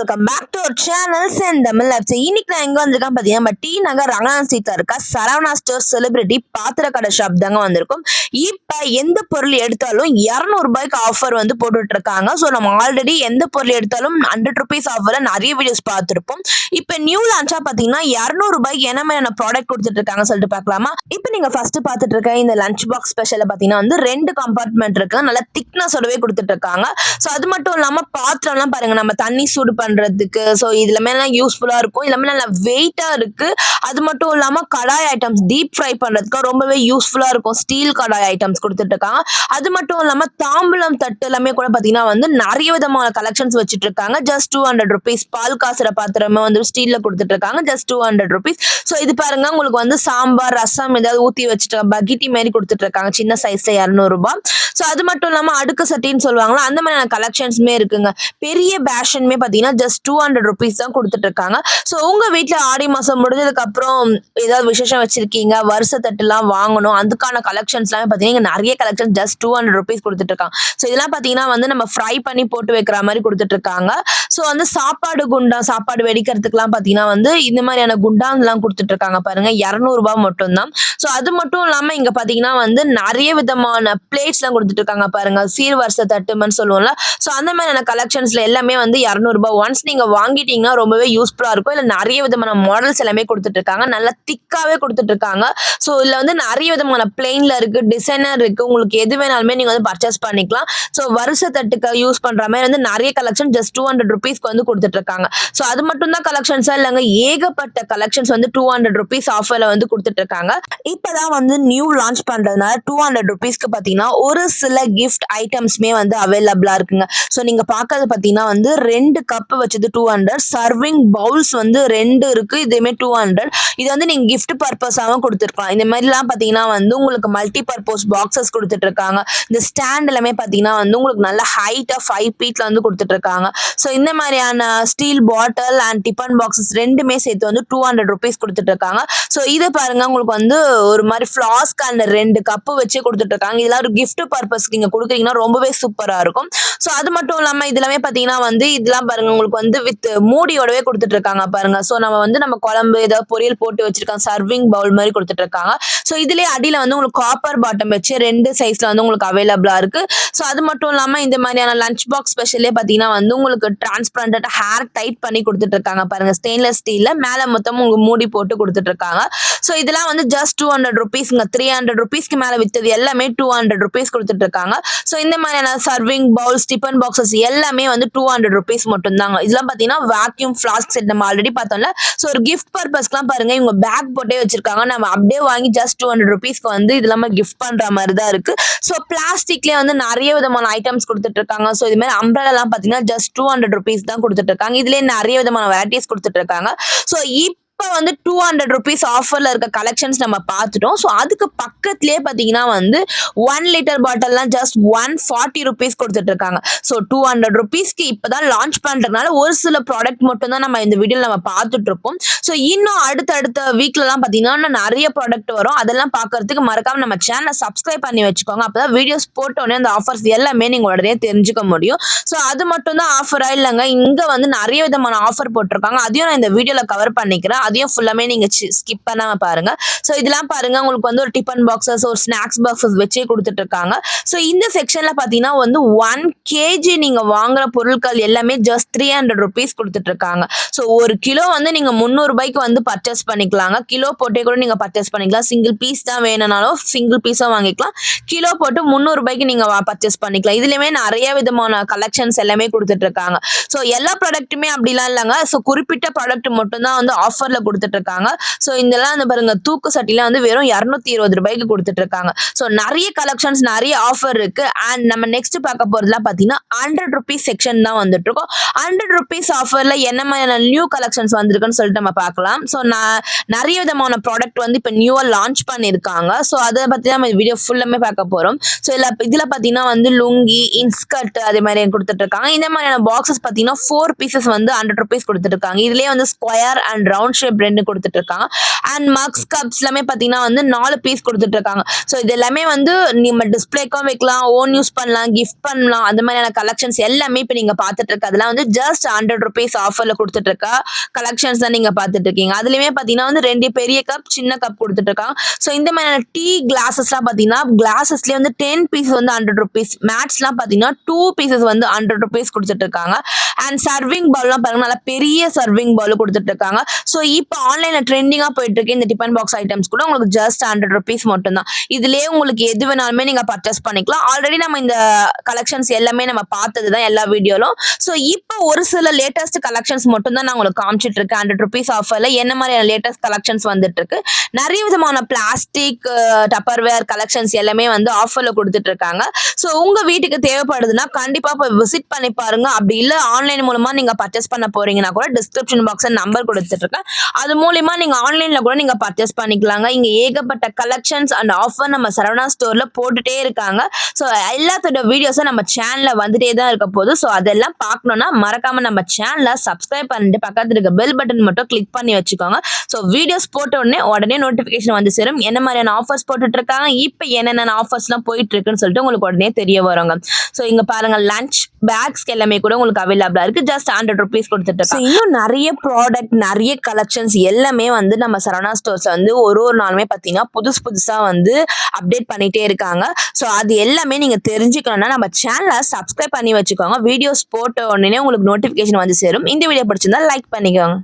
Welcome back to our channel Senthamizh life. இன்னைக்கு நான் எங்க வந்திருக்கேன் பாத்தீங்கன்னா நம்ம டி நகர் ரங்கநாதன் ஸ்ட்ரீட்ல இருக்க சரவணா ஸ்டோர் செலிபிரிட்டி பாத்திர கடை ஷாப் தாங்க வந்திருக்கும். இப்ப எந்த பொருள் எடுத்தாலும் 200 ரூபாய்க்கு ஆஃபர் வந்து போட்டுட்டு இருக்காங்க. ஸோ நம்ம ஆல்ரெடி எந்த பொருள் எடுத்தாலும் 100 ருபீஸ் ஆஃபர்ல நிறைய வீடியோஸ் பார்த்திருப்போம். இப்ப நியூ லான்ச்சா பாத்தீங்கன்னா 200 ரூபாய்க்கு என்ன மாதிரியான ப்ராடக்ட் கொடுத்துட்டு இருக்காங்க சொல்லிட்டு பார்க்கலாமா. இப்ப நீங்க ஃபர்ஸ்ட் பார்த்துட்டு இருக்க இந்த லஞ்ச் பாக்ஸ் ஸ்பெஷல்ல பாத்தீங்கன்னா வந்து 2 கம்பார்ட்மெண்ட் இருக்கு, நல்ல திக்னஸோடவே கொடுத்துட்டு இருக்காங்க. ஸோ அது மட்டும் இல்லாம பாத்திரம்லாம் பாருங்க, நம்ம தண்ணி சூடு பண்றதுக்கு ஸோ இதுல மேல யூஸ்ஃபுல்லா இருக்கும். இதுல நல்லா வெயிட்டா இருக்கு. அது மட்டும் இல்லாம கடாய் ஐட்டம்ஸ் டீப் ஃப்ரை பண்றதுக்கு ரொம்பவே யூஸ்ஃபுல்லா இருக்கும். ஸ்டீல் கடாய் ஐட்டம்ஸ் கொடுத்துட்டு இருக்காங்க. அது மட்டும் இல்லாம தாம்பூலம் தட்டு எல்லாமே கூட பாத்தீங்கன்னா வந்து நிறைய விதமான கலெக்ஷன்ஸ் வச்சுட்டு இருக்காங்க. Just 200 rupees. பால் காசுற பாத்திரமே வந்து ஸ்டீல்ல கொடுத்துட்டு இருக்காங்க. Just 200 rupees. ஸோ இது பாருங்க, உங்களுக்கு வந்து சாம்பார் ரசம் ஏதாவது ஊத்தி வச்சுட்டு பகிட்டி மாதிரி கொடுத்துட்டு இருக்காங்க. சின்ன சைஸ்ல 200 ரூபாய். ஸோ அது மட்டும் இல்லாம அடுக்கு சட்டின்னு சொல்லுவாங்களா, அந்த மாதிரியான கலெக்ஷன்ஸுமே இருக்குங்க. பெரிய பேஷனுமே பாத்தீங்கன்னா ஜஸ்ட் 200 ருபீஸ் தான் கொடுத்துட்டு இருக்காங்க. ஸோ உங்க வீட்டுல ஆடி மாசம் முடிஞ்சதுக்கு அப்புறம் ஏதாவது விசேஷம் வச்சிருக்கீங்க, வருஷ தட்டுலாம் வாங்கணும், அதுக்கான கலெக்ஷன்ஸ் எல்லாமே பாத்தீங்கன்னா நிறைய கலெக்ஷன் ஜஸ்ட் 200 ருபீஸ் கொடுத்துட்டு இருக்காங்க. ஸோ இதெல்லாம் பாத்தீங்கன்னா வந்து நம்ம ஃப்ரை பண்ணி போட்டு வைக்கிற மாதிரி கொடுத்துட்டு இருக்காங்க. ஸோ வந்து சாப்பாடு குண்டா, சாப்பாடு வெடிக்கிறதுக்குலாம் பாத்தீங்கன்னா வந்து இந்த மாதிரியான குண்டான் எல்லாம் கொடுத்துட்டு இருக்காங்க பாருங்க. 200 ரூபாய் மட்டும் தான். ஸோ அது மட்டும் இல்லாம இங்க பாத்தீங்கன்னா வந்து நிறைய விதமான பிளேட்ஸ் எல்லாம் கொடுத்துட்டு இருக்காங்க பாருங்க. சீர்வரிச தட்டுமன்னு சொல்லுவோம்ல. ஸோ அந்த மாதிரியான கலெக்ஷன்ஸ்ல எல்லாமே வந்து 200 ரூபாய். ஒன்ஸ் நீங்க வாங்கிட்டீங்கன்னா ரொம்பவே யூஸ்ஃபுல்லா இருக்கும். இல்ல நிறைய விதமான மாடல்ஸ் எல்லாமே கொடுத்துட்டு இருக்காங்க. நல்லா திக்காவே கொடுத்துட்டு இருக்காங்க. ஸோ இதுல வந்து நிறைய விதமான பிளெயின்ல இருக்கு, டிசைனர் இருக்கு. உங்களுக்கு எது வேணாலுமே நீங்க வந்து பர்ச்சேஸ் பண்ணிக்கலாம். ஸோ வருஷ தட்டுக்கு யூஸ் பண்ற மாதிரி வந்து நிறைய கலெக்ஷன் ஜஸ்ட் 200 ருபீஸ்க்கு வந்து கொடுத்துட்டு இருக்காங்க. ஸோ அது மட்டும் தான் கலெக்ஷன்ஸா இல்லைங்க, ஏகப்பட்ட கலெக்ஷன்ஸ் வந்து 200 ருபீஸ் ஆஃபர்ல வந்து கொடுத்துட்டு இருக்காங்க. இப்பதான் வந்து நியூ லான்ச் பண்றதுனால 200 ருபீஸ்க்கு பாத்தீங்கன்னா ஒரு சில கிஃப்ட் ஐட்டம்ஸ்மே வந்து அவைலபிளா இருக்குங்க. ஸோ நீங்க பாக்கிறது பாத்தீங்கன்னா வந்து 2 கப் வச்சது 200, சர்விங் பவுல்ஸ் வந்து 2 இருக்கு, இதுவுமே 200. இது வந்து நீங்க கிஃப்ட் பர்பஸாவும் கொடுத்துருக்கலாம். இந்த மாதிரிலாம் பாத்தீங்கன்னா வந்து உங்களுக்கு மல்டி பர்பஸ் பாக்ஸஸ் கொடுத்துட்டு இருக்காங்க. இந்த ஸ்டாண்ட் எல்லாமே பாத்தீங்கன்னா வந்து உங்களுக்கு நல்ல ஹைட்டா 5 ஃபீட்ல வந்து கொடுத்துட்டு இருக்காங்க. ஸோ இந்த மாதிரியான steel bottle and tiffin boxes ரெண்டுமே சேர்த்து வந்து 200 ருபீஸ் கொடுத்துட்டு இருக்காங்க. ஸோ இதை பாருங்க, உங்களுக்கு வந்து ஒரு மாதிரி ஃபிளாஸ்க் அண்ட் 2 கப்பு வச்சு கொடுத்துட்டு இருக்காங்க. இதெல்லாம் ஒரு கிஃப்ட் பர்பஸ்க்கு நீங்க கொடுக்குறீங்கன்னா ரொம்பவே சூப்பரா இருக்கும். ஸோ அது மட்டும் இல்லாம இதுலமே பாத்தீங்கன்னா வந்து இதெல்லாம் பாருங்க, உங்களுக்கு வந்து வித் மூடியோடவே கொடுத்துட்டு இருக்காங்க பாருங்க. ஸோ நம்ம குழம்பு ஏதாவது பொரியல் போட்டு வச்சிருக்காங்க, சர்விங் பவுல் மாதிரி கொடுத்துட்டு இருக்காங்க. ஸோ இதுலயே அடியில வந்து உங்களுக்கு காப்பர் பாட்டம் வச்சு 2 சைஸ்ல வந்து உங்களுக்கு அவைலபிளா இருக்கு. ஸோ அது மட்டும் இல்லாம இந்த மாதிரியான லஞ்ச் பாக்ஸ் ஸ்பெஷலே பாத்தீங்கன்னா வந்து உங்களுக்கு டிரான்ஸ்பரண்டா ஹேர் டைட் பண்ணி கொடுத்துட்டு இருக்காங்க பாருங்க. ஸ்டெயின்லெஸ் ஸ்டீல்ல மேல மொத்தம் உங்களுக்கு மூடி போட்டு கொடுத்துட்டு இருக்காங்க. ஸோ இதெல்லாம் வந்து ஜஸ்ட் 200 ருபீஸ்ங்க. 300 ருபீஸ்க்கு மேல வித்தது எல்லாமே 200 ருபீஸ் கொடுத்துட்டு இருக்காங்க. ஸோ இந்த மாதிரியான சர்விங் பவுல்ஸ், டிஃபன் பாக்ஸஸ் எல்லாமே வந்து 200 ருபீஸ் மட்டும் தாங்க. இதெல்லாம் பாத்தீங்கன்னா வேக்யூம் ஃபிளாஸ்க் செட் நம்ம ஆல்ரெடி பார்த்தோம்ல. ஸோ ஒரு கிஃப்ட் பர்பஸ்க்குலாம் பாருங்க, இவங்க பேக் போட்டே வச்சிருக்காங்க. நம்ம அப்படியே வாங்கி ஜஸ்ட் 200 ருபீஸ்க்கு வந்து இதெல்லாம் கிஃப்ட் பண்ற மாதிரி தான் இருக்கு. ஸோ பிளாஸ்டிக்லயே வந்து நிறைய விதமான ஐட்டம்ஸ் கொடுத்துட்டு இருக்காங்க. ஸோ இது மாதிரி அம்ப்ரெல்லா எல்லாம் பாத்தீங்கன்னா ஜஸ்ட் 200 ருபீஸ் தான் கொடுத்துட்டு இருக்காங்க. இதுலயே நிறைய விதமான வெரைட்டிஸ் கொடுத்துட்டு இருக்காங்க. ஸோ இப்போ வந்து 200 ருபீஸ் ஆஃபர்ல இருக்க கலெக்ஷன்ஸ் நம்ம பார்த்துட்டோம். ஸோ அதுக்கு பக்கத்துலேயே பார்த்தீங்கன்னா வந்து 1 லிட்டர் பாட்டில்லாம் ஜஸ்ட் 140 ருபீஸ் கொடுத்துட்டு இருக்காங்க. ஸோ 200 ருபீஸ்க்கு இப்போதான் லான்ச் பண்றதுனால ஒரு சில ப்ராடக்ட் மட்டும் தான் நம்ம இந்த வீடியோவில் நம்ம பார்த்துட்டு இருப்போம். ஸோ இன்னும் அடுத்த வீக்லலாம் பார்த்தீங்கன்னா நிறைய ப்ராடக்ட் வரும். அதெல்லாம் பார்க்கறதுக்கு மறக்காம நம்ம சேனலை சப்ஸ்கிரைப் பண்ணி வச்சுக்கோங்க. அப்போதான் வீடியோஸ் போட்டோடனே அந்த ஆஃபர்ஸ் எல்லாமே நீங்க உடனே தெரிஞ்சுக்க முடியும். ஸோ அது மட்டும் தான் ஆஃபரா இல்லைங்க, இங்க வந்து நிறைய விதமான ஆஃபர் போட்டிருக்காங்க. அதையும் நான் இந்த வீடியோல கவர் பண்ணிக்கிறேன். அதையும் ஃபுல்லாமே நீங்க ஸ்கிப் பண்ணாம பாருங்க. சோ இதெல்லாம் பாருங்க, உங்களுக்கு வந்து ஒரு டிஃபன் பாக்ஸஸ், ஒரு ஸ்நாக்ஸ் பாக்ஸஸ் வச்சே கொடுத்துட்டு இருக்காங்க. சோ இந்த செக்ஷன்ல பாத்தீங்கன்னா வந்து 1 kg நீங்க வாங்குற பொருட்கள் எல்லாமே ஜஸ்ட் 300 ருபீஸ் கொடுத்துட்டு இருக்காங்க. சோ 1 கிலோ வந்து நீங்க 300 ரூபாய்க்கு வந்து பர்ச்சேஸ் பண்ணிக்கலாங்க. கிலோ போட்டே கூட நீங்க பர்ச்சேஸ் பண்ணிக்கலாம். சிங்கிள் பீஸ் தான் வேணும்னாலும் சிங்கிள் பீஸா வாங்கிக்கலாம். கிலோ போட்டு 300 ரூபாய்க்கு நீங்க பர்ச்சேஸ் பண்ணிக்கலாம். இதுலயுமே நிறைய விதமான கலெக்ஷன்ஸ் எல்லாமே கொடுத்துட்டு இருக்காங்க. சோ எல்லா ப்ராடக்ட்டுமே அப்படிலாம் இல்லைங்க. சோ குறிப்பிட்ட ப்ராடக்ட் மட்டும் தான் வந்து ஆஃபர்ல கொடுத்துட்டு இருக்காங்க. சோ இதெல்லாம் வந்து பாருங்க, தூக்கு சட்டிலாம் வந்து வெறும் 220 ரூபாய்க்கு கொடுத்துட்டு இருக்காங்க. சோ நிறைய கலெக்ஷன்ஸ், நிறைய ஆஃபர் இருக்கு. அண்ட் நம்ம நெக்ஸ்ட் பார்க்க போறதுலாம் பாத்தீங்கன்னா 100 ருபீஸ் செக்ஷன் தான் வந்துட்டு இருக்கோம். 100 ருபீஸ் ஆஃபர்ல என்ன மாதிரியான நியூ கலெக்ஷன்ஸ் வந்திருக்குன்னு சொல்லிட்டு நம்ம பார்க்கலாம். சோ நிறைய விதமான ப்ராடக்ட் வந்து இப்ப நியூவா லான்ச் பண்ணிருக்காங்க. சோ அதை பத்தி நம்ம வீடியோ ஃபுல்லாமே பார்க்க போறோம். சோ இதுல பாத்தீங்கன்னா வந்து லுங்கி, இன்ஸ்கர்ட் அதே மாதிரி கொடுத்துட்டு இருக்காங்க. இந்த மாதிரியான பாக்ஸஸ் பாத்தீங்கன்னா 4 பீசஸ் வந்து 100 ருபீஸ் கொடுத்துட்டு இருக்காங்க. இதுலயே வந்து square and round shape type 2 கொடுத்துட்டு இருக்காங்க. அண்ட் மக்ஸ் கப்ஸ் எல்லாமே பார்த்தீங்கன்னா வந்து 4 பீஸ் கொடுத்துட்டு இருக்காங்க. ஸோ இது எல்லாமே வந்து நம்ம டிஸ்பிளேக்கும் வைக்கலாம், ஓன் யூஸ் பண்ணலாம், கிஃப்ட் பண்ணலாம். அந்த மாதிரியான கலெக்ஷன்ஸ் எல்லாமே இப்போ நீங்க பார்த்துட்டு இருக்க அதெல்லாம் வந்து ஜஸ்ட் 100 rupees ஆஃபர்ல கொடுத்துட்டு இருக்க கலெக்ஷன்ஸ் தான் நீங்க பார்த்துட்டு இருக்கீங்க. அதுலயுமே பார்த்தீங்கன்னா வந்து 2 பெரிய கப், சின்ன கப் கொடுத்துட்டு இருக்காங்க. ஸோ இந்த மாதிரியான டீ கிளாஸஸ்லாம் பார்த்தீங்கன்னா கிளாஸஸ்லேயே வந்து 10 பீஸ் வந்து 100 rupees, மேட்ஸ்லாம் பார்த்தீங்கன்னா 2 பீசஸ் வந்து 100 rupees கொடுத்துட்டு இருக்காங்க. அண்ட் சர்விங் பவுல்லாம் பாருங்க, நல்லா பெரிய சர்விங் பவுல் கொடுத்துட்டு இருக்காங்க. ஸோ இப்போ ஆன்லைன்ல ட்ரெண்டிங்கா போயிட்டு இருக்கு இந்த டிபன் பாக்ஸ் ஐட்டம்ஸ் கூட உங்களுக்கு ஜஸ்ட் 100 rupees மட்டும் தான். இதுலயே உங்களுக்கு எது வேணாலுமே நீங்க பர்ச்சேஸ் பண்ணிக்கலாம். ஆல்ரெடி நம்ம இந்த கலெக்ஷன்ஸ் எல்லாமே நம்ம பார்த்தது தான் எல்லா வீடியோலும். ஸோ இப்போ ஒரு சில லேட்டஸ்ட் கலெக்ஷன்ஸ் மட்டும் தான் நான் உங்களுக்கு காமிச்சிட்டு இருக்கேன். 100 rupees ஆஃபர்ல என்ன மாதிரியான லேட்டஸ்ட் கலெக்ஷன்ஸ் வந்துட்டு இருக்கு, நிறைய விதமான பிளாஸ்டிக் டப்பர்வேர் கலெக்ஷன்ஸ் எல்லாமே வந்து ஆஃபர்ல கொடுத்துட்டு இருக்காங்க. ஸோ உங்க வீட்டுக்கு தேவைப்படுதுன்னா கண்டிப்பா போய் விசிட் பண்ணி பாருங்க. அப்படி இல்ல ஆன்லைன் மூலமா நீங்க பர்ச்சேஸ் பண்ண போறீங்கன்னா கூட டிஸ்கிரிப்ஷன் பாக்ஸ்ல நம்பர் கொடுத்துட்டு இருக்கேன். அது மூலமா நீங்க ஆன்லைன்ல கூட நீங்க பர்ச்சேஸ் பண்ணிக்கலாங்க. இங்க ஏகப்பட்ட கலெக்ஷன்ஸ் அண்ட் ஆஃபர் நம்ம சரவணா ஸ்டோர்ல போட்டுட்டே இருக்காங்க. ஸோ எல்லாத்தோட வீடியோஸும் நம்ம சேனல்ல வந்துட்டே தான் இருக்க போகுது. ஸோ அதெல்லாம் பார்க்கணும்னா மறக்காம நம்ம சேனலை சப்ஸ்கிரைப் பண்ணிட்டு பக்கத்துல இருக்க பெல் பட்டன் மட்டும் கிளிக் பண்ணி வச்சுக்கோங்க. ஸோ வீடியோஸ் போட்ட உடனே நோட்டிபிகேஷன் வந்து சேரும். என்ன மாதிரியான ஆஃபர்ஸ் போட்டுட்டு இருக்காங்க, இப்போ என்னென்ன ஆஃபர்ஸ்லாம் போயிட்டு இருக்குன்னு சொல்லிட்டு உங்களுக்கு உடனே தெரிய வருங்க. ஸோ இங்க பாருங்க, லஞ்ச் பேக்ஸ்க்கு எல்லாமே கூட உங்களுக்கு அவைலபிளா இருக்கு. ஜஸ்ட் 100 rupees கொடுத்துட்டு இருக்காங்க. இன்னும் நிறைய ப்ராடக்ட், நிறைய கலெக்ஷன்ஸ் எல்லாமே வந்து நம்ம சரவணா ஸ்டோர்ஸ்ல வந்து ஒரு நாளுமே பார்த்தீங்கன்னா புதுசா வந்து அப்டேட் பண்ணிட்டே இருக்காங்க. ஸோ அது எல்லாமே நீங்க தெரிஞ்சுக்கணும்னா நம்ம சேனலை சப்ஸ்கிரைப் பண்ணி வச்சுக்கோங்க. வீடியோஸ் போட்ட உடனே உங்களுக்கு நோட்டிபிகேஷன் வந்து சேரும். இந்த வீடியோ பிடிச்சிருந்தா லைக் பண்ணிக்கோங்க.